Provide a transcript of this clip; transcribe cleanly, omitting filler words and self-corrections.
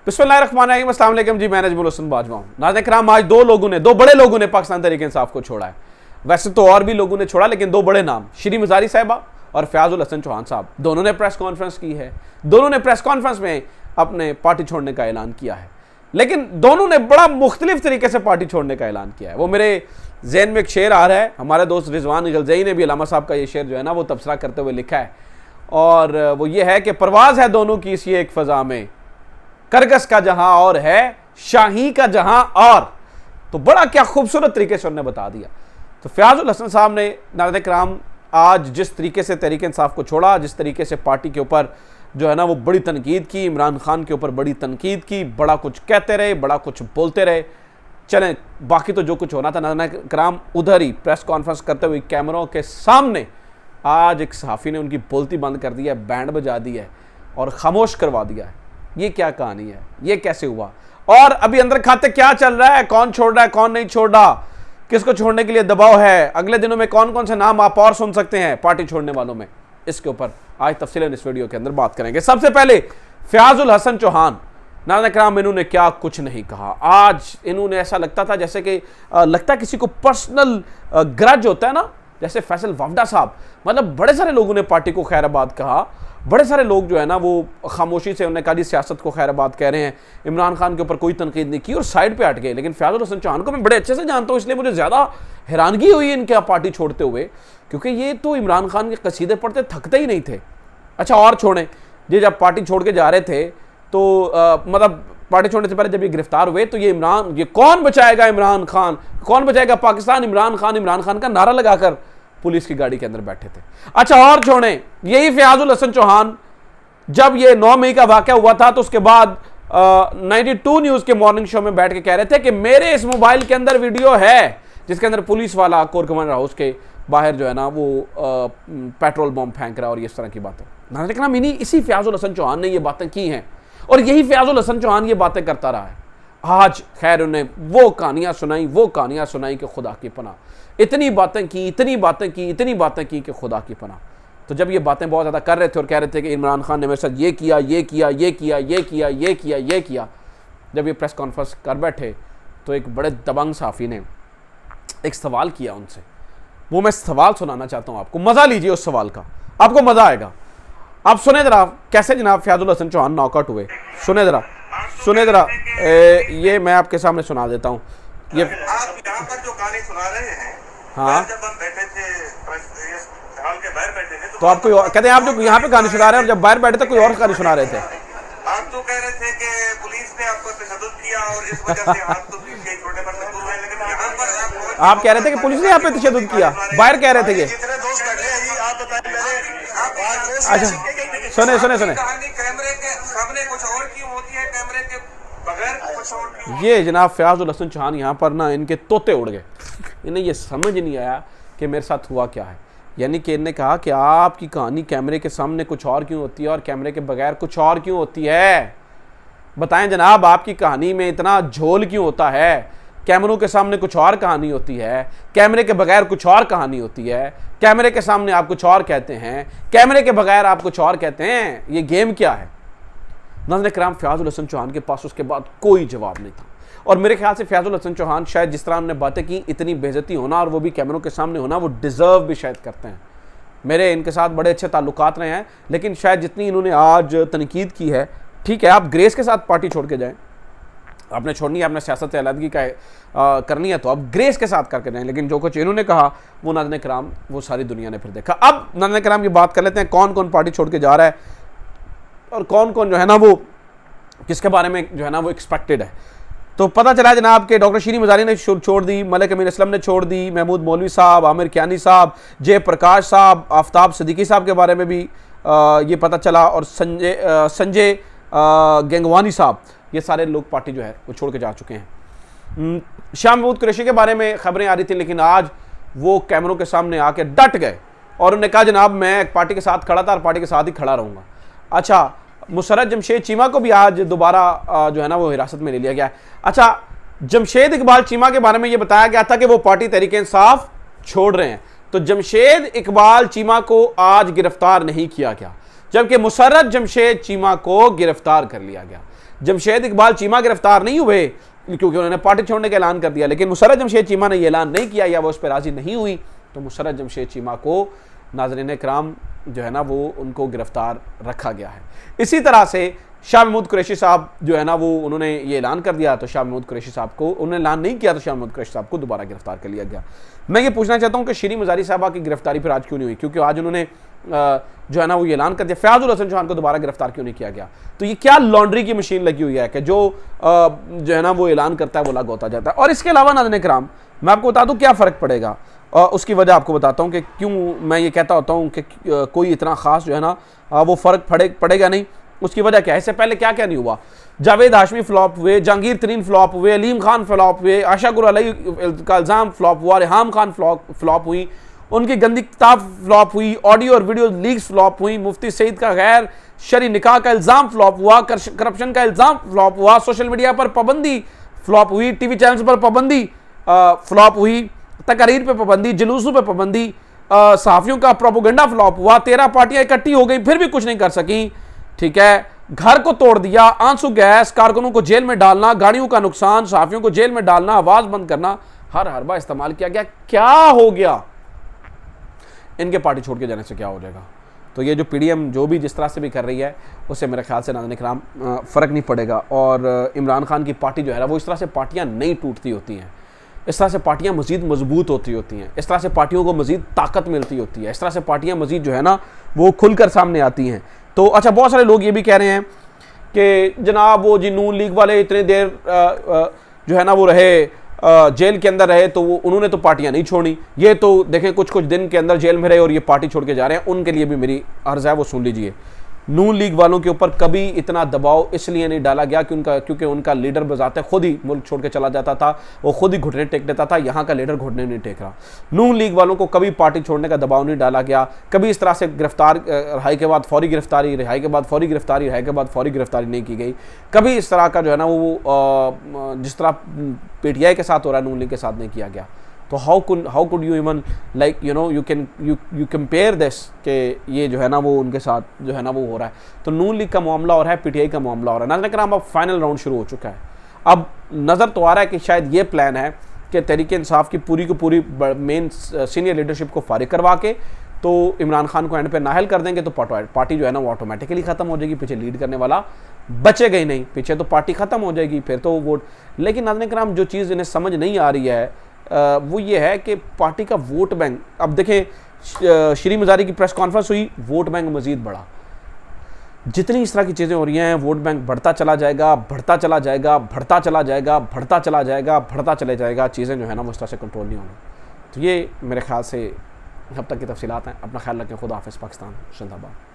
बिस्मिल्लाहिर्रहमानिर्रहीम, अस्सलाम वालेकुम जी। मैं नजमुल हसन बाजवा हूं। नाज़रीन किराम, आज दो बड़े लोगों ने पाकिस्तान तहरीक-ए-इंसाफ को छोड़ा है। वैसे तो और भी लोगों ने छोड़ा, लेकिन दो बड़े नाम, शीरीन मज़ारी साहिबा और फयाजुल हसन चौहान साहब, दोनों ने प्रेस कॉन्फ्रेंस की है। दोनों ने प्रेस कॉन्फ्रेंस में अपने पार्टी छोड़ने का ऐलान किया है, लेकिन दोनों ने बड़ा मुख्तलिफ तरीके से पार्टी छोड़ने का ऐलान किया है। वो मेरे जहन में एक शेर आ रहा है, हमारे दोस्त रिजवान गलजई ने भी अलामा साहब का ये शेर जो है ना वो तबसरा करते हुए लिखा है, और वो ये है कि परवाज़ है दोनों की इसी एक फ़ज़ा में, करगस का जहां और है, शाही का जहां और। तो बड़ा क्या खूबसूरत तरीके से उन्होंने बता दिया। तो फयाजुल हसन साहब ने नाज़रीन किराम आज जिस तरीके से तहरीक इंसाफ को छोड़ा, जिस तरीके से पार्टी के ऊपर जो है ना वो बड़ी तनकीद की, इमरान खान के ऊपर बड़ी तनकीद की, बड़ा कुछ कहते रहे, बड़ा कुछ बोलते रहे। चलें, बाकी तो जो कुछ होना था नाज़रीन किराम उधर ही प्रेस कॉन्फ्रेंस करते हुए कैमरों के सामने आज एक सहाफ़ी ने उनकी बोलती बंद कर दी है, बैंड बजा दी है और खामोश करवा दिया है। ये क्या कहानी है, ये कैसे हुआ, और अभी अंदर खाते क्या चल रहा है, कौन छोड़ रहा है, कौन नहीं छोड़ रहा, किसको छोड़ने के लिए दबाव है, अगले दिनों में कौन कौन से नाम आप और सुन सकते हैं पार्टी छोड़ने वालों में, इसके ऊपर आज तफसीलन इस वीडियो के अंदर बात करेंगे। सबसे पहले फयाजुल हसन चौहान, नाज़रीन किराम इन्होंने क्या कुछ नहीं कहा। आज इन्होंने ऐसा लगता था जैसे कि लगता किसी को पर्सनल ग्रज होता है ना, जैसे फैसल वावडा साहब, मतलब बड़े सारे लोगों ने पार्टी को खैराबाद कहा, बड़े सारे लोग जो है ना वो खामोशी से उन्हें कहा सियासत को खैराबाद कह रहे हैं, इमरान खान के ऊपर कोई तनकीद नहीं की और साइड पे हट गए। लेकिन फयाजुल हसन चौहान को मैं बड़े अच्छे से जानता हूँ, इसलिए मुझे ज़्यादा हैरानगी हुई इनके पार्टी छोड़ते हुए, क्योंकि ये तो इमरान खान के कसीदे पढ़ते थकते ही नहीं थे। अच्छा, और छोड़ें, ये जब पार्टी छोड़ के जा रहे थे तो मतलब पार्टी छोड़ने से पहले जब ये गिरफ्तार हुए तो ये कौन बचाएगा इमरान खान, कौन बचाएगा पाकिस्तान, इमरान खान का नारा लगाकर पुलिस की गाड़ी के अंदर बैठे थे। अच्छा, और छोड़ें, यही फयाजुल हसन चौहान जब ये 9 मई का वाकया हुआ था तो उसके बाद 92 न्यूज़ के मॉर्निंग शो में बैठ के कह रहे थे कि मेरे इस मोबाइल के अंदर वीडियो है जिसके अंदर पुलिस वाला कोर कमांडर हाउस के बाहर जो है ना वो पेट्रोल बॉम्ब फेंक रहा है और इस तरह की बातें। नाज़रीन, इसी फयाजुल हसन चौहान ने ये बातें की हैं और यही फयाजुल हसन चौहान ये बातें करता रहा है। आज खैर उन्हें वो कहानियां सुनाई कि खुदा की पनाह, इतनी बातें की कि खुदा की पनाह। तो जब ये बातें बहुत ज़्यादा कर रहे थे और कह रहे थे कि इमरान खान ने मेरे साथ ये किया, जब ये प्रेस कॉन्फ्रेंस कर बैठे तो एक बड़े दबंग साफ़ी ने एक सवाल किया उनसे। वो मैं सवाल सुनाना चाहता हूँ आपको, मज़ा लीजिए उस सवाल का, आपको मज़ा आएगा। आप सुने जरा कैसे जनाब फयाजुल हसन चौहान नॉकआउट हुए। सुने जरा ये मैं आपके सामने सुना देता हूँ। ये आप यहाँ पर जो कहानी सुना रहे हैं, हाँ, जब हम बैठे थे हॉल के बाहर बैठे थे तो आप कोई कहते हैं आप जो यहाँ पे कहानी सुना रहे हैं, जब बाहर बैठे थे कोई और कहानी सुना रहे थे। आप तो कह रहे थे कि पुलिस ने आपको तशद्दुद किया और इस वजह से आप तो पीछे छोटे पर मजबूर हैं, लेकिन यहाँ पर आप कह रहे थे कि पुलिस ने यहाँ पे तशद्दुद किया, बाहर कह रहे थे ये। जितने दोस्त बैठे हैं जी, आप बताएं। अच्छा, सुने कहानी कैमरे के सामने कुछ और क्यों होती है, कैमरे के बगैर कुछ और क्यों? ये जनाब फयाजुल हसन चौहान यहाँ पर ना इनके तोते उड़ गए। इन्हें ये समझ नहीं आया कि मेरे साथ हुआ क्या है। यानी कि इन्हें कहा कि आपकी कहानी कैमरे के सामने कुछ और क्यों होती है और कैमरे के बगैर कुछ और क्यों होती है। बताएं जनाब, आपकी कहानी में इतना झोल क्यों होता है। कैमरों के सामने कुछ और कहानी होती है, कैमरे के बगैर कुछ और कहानी होती है। कैमरे के सामने आप कुछ और कहते हैं, कैमरे के बगैर आप कुछ और कहते हैं। ये गेम क्या है। नाज़रीन किराम, फयाजुल हसन चौहान के पास उसके बाद कोई जवाब नहीं था, और मेरे ख्याल से फयाजुल हसन चौहान शायद जिस तरह उन्होंने बातें की, इतनी बेइज्जती होना और वो भी कैमरों के सामने होना, वो डिज़र्व भी शायद करते हैं। मेरे इनके साथ बड़े अच्छे ताल्लुकात रहे हैं, लेकिन शायद जितनी इन्होंने आज तनकीद की है, ठीक है आप ग्रेस के साथ पार्टी छोड़ के जाएं, आपने छोड़नी है, आपने सियासत अलहदगी का करनी है तो आप ग्रेस के साथ करके जाएं, लेकिन जो कुछ इन्होंने कहा वो नाज़रीन किराम वो सारी दुनिया ने फिर देखा। अब नाज़रीन किराम की बात कर लेते हैं कौन कौन पार्टी छोड़ के जा रहा है और कौन कौन जो है ना वो किसके बारे में जो है ना वो एक्सपेक्टेड है। तो पता चला जनाब कि डॉक्टर शीरीन मज़ारी ने छोड़ दी, मलिक अमीन असलम ने छोड़ दी, महमूद मौलवी साहब, आमिर कियानी साहब, जय प्रकाश साहब, आफ्ताब सिद्दीकी साहब के बारे में भी ये पता चला, और संजय गंगवानी साहब, ये सारे लोग पार्टी जो है वो छोड़ के जा चुके हैं। शाह महमूद कुरैशी के बारे में खबरें आ रही थी, लेकिन आज वो कैमरों के सामने आके डट गए और उन्होंने कहा जनाब मैं पार्टी के साथ खड़ा था और पार्टी के साथ ही खड़ा रहूँगा। अच्छा, मुसर्रत जमशेद चीमा को भी आज दोबारा जो है ना वो हिरासत में ले लिया गया है। अच्छा, जमशेद इकबाल चीमा के बारे में ये बताया गया था कि वो पार्टी तहरीक इंसाफ छोड़ रहे हैं, तो जमशेद इकबाल चीमा को आज गिरफ्तार नहीं किया गया, जबकि मुसर्रत जमशेद चीमा को गिरफ्तार कर लिया गया। जमशेद इकबाल चीमा गिरफ्तार नहीं हुए क्योंकि उन्होंने पार्टी छोड़ने का ऐलान कर दिया, लेकिन मुसर्रत जमशेद चीमा ने यह ऐलान नहीं किया या वो उस पर राजी नहीं हुई, तो मुसर्रत जमशेद चीमा को नाज़रीन कराम जो है ना वो उनको गिरफ्तार रखा गया है। इसी तरह से शाह महमूद कुरैशी साहब जो है ना वो उन्होंने ये ऐलान कर दिया, तो शाह महमूद कुरैशी साहब को उन्होंने ऐलान नहीं किया, तो शाह महमूद कुरैशी साहब को दोबारा गिरफ्तार कर लिया गया। मैं ये पूछना चाहता हूँ कि शीरी मज़ारी साहबा की गिरफ्तारी फिर आज क्यों नहीं हुई, क्योंकि आज उन्होंने जो है ना वो ये ऐलान कर दिया। फयाजुल हसन चौहान को दोबारा गिरफ्तार क्यों नहीं किया गया? तो ये क्या लॉन्ड्री की मशीन लगी हुई है कि जो है ना वो ऐलान करता है वो अलग होता जाता है। और इसके अलावा नाज़रीन कराम मैं आपको बता दूँ क्या फ़र्क पड़ेगा, उसकी वजह आपको बताता हूँ कि क्यों मैं ये कहता होता हूँ कि कोई इतना ख़ास जो है ना वो फ़र्क पड़ेगा नहीं। उसकी वजह क्या है? इससे पहले क्या क्या नहीं हुआ? जावेद हाशमी फ्लॉप हुए, जहांगीर तरीन फ्लॉप हुए, अलीम खान फ्लॉप हुए, आशा गुल अलई का इल्ज़ाम फ्लॉप हुआ, रेहाम खान फ्लॉप हुई, उनकी गंदी किताब फ्लॉप हुई, ऑडियो और वीडियो लीक्स फ्लॉप हुई, मुफ्ती सईद का गैर शरी निकाह का इल्ज़ाम फ्लॉप हुआ, करप्शन का इल्ज़ाम फ्लॉप हुआ, सोशल मीडिया पर पाबंदी फ्लॉप हुई, टीवी चैनल्स पर पाबंदी फ्लॉप हुई, तकरीर पर पाबंदी, जुलूसों पर पाबंदी, सहाफ़ियों का प्रोपोगंडा फ्लॉप हुआ, 13 पार्टियां इकट्ठी हो गई फिर भी कुछ नहीं कर सकी। ठीक है, घर को तोड़ दिया, आंसू गैस, कारकुनों को जेल में डालना, गाड़ियों का नुकसान, सहाफियों को जेल में डालना, आवाज बंद करना, हर हरबा इस्तेमाल किया गया। क्या हो गया? इनके पार्टी छोड़ के जाने से क्या हो जाएगा? तो ये जो पीडीएम जो भी जिस तरह से भी कर रही है उससे मेरे ख्याल से नाज़रीन कराम फ़र्क नहीं पड़ेगा। और इमरान खान की पार्टी जो है ना वो इस तरह से पार्टियां नहीं टूटती होती हैं, इस तरह से पार्टियां मज़ीद मजबूत होती हैं, इस तरह से पार्टियों को मज़ीद ताकत मिलती होती है, इस तरह से पार्टियां मज़ीद जो है ना वो खुलकर सामने आती हैं। तो अच्छा, बहुत सारे लोग ये भी कह रहे हैं कि जनाब वो जी नून लीग वाले इतने देर जो है ना वो रहे जेल के अंदर रहे, तो वो उन्होंने तो पार्टियां नहीं छोड़ी, ये तो देखें कुछ दिन के अंदर जेल में रहे और ये पार्टी छोड़ के जा रहे हैं। उनके लिए भी मेरी अर्ज़ है वो सुन लीजिए। नून लीग वालों के ऊपर कभी इतना दबाव इसलिए नहीं डाला गया क्योंकि उनका लीडर बजाते खुद ही मुल्क छोड़ के चला जाता था, वो खुद ही घुटने टेक देता था। यहाँ का लीडर घुटने नहीं टेक रहा। नून लीग वालों को कभी पार्टी छोड़ने का दबाव नहीं डाला गया, कभी इस तरह से रिहाई के बाद फौरी गिरफ्तारी, रिहाई के बाद फौरी गिरफ्तारी, रिहाई के बाद फौरी गिरफ्तारी नहीं की गई। कभी इस तरह का जो है ना वो जिस तरह पीटीआई के साथ हो रहा है नून लीग के साथ नहीं किया गया। तो how could you even like you compare this कि ये जो है ना वो उनके साथ जो है ना वो हो रहा है। तो नून लीग का मामला और है, पीटीआई का मामला हो रहा है। नाज़रीन कराम अब फाइनल राउंड शुरू हो चुका है। अब नज़र तो आ रहा है कि शायद ये प्लान है कि तहरीक इंसाफ की पूरी की पूरी मेन सीनियर लीडरशिप को फारिग करवा के तो इमरान खान को एंड पे नाहल कर देंगे, तो पार्टी जो है ना वो ऑटोमेटिकली ख़त्म हो जाएगी। पीछे लीड करने वाला बचेगा ही नहीं, पीछे तो पार्टी ख़त्म हो जाएगी, फिर तो वोट। लेकिन नाज़रीन कराम जो चीज़ इन्हें समझ नहीं आ रही है वो ये है कि पार्टी का वोट बैंक, अब देखें शीरी मज़ारी की प्रेस कॉन्फ्रेंस हुई, वोट बैंक मज़ीद बढ़ा। जितनी इस तरह की चीज़ें हो रही हैं वोट बैंक बढ़ता चला जाएगा, बढ़ता चला जाएगा, बढ़ता चला जाएगा, बढ़ता चला जाएगा, बढ़ता चले जाएगा। चीज़ें जो है ना वो इस तरह से कंट्रोल नहीं होंगी। तो ये मेरे ख्याल से अब तक की तफसीलात हैं। अपना ख्याल रखें। खुदा हाफ़िज़। पाकिस्तान जिंदाबाद।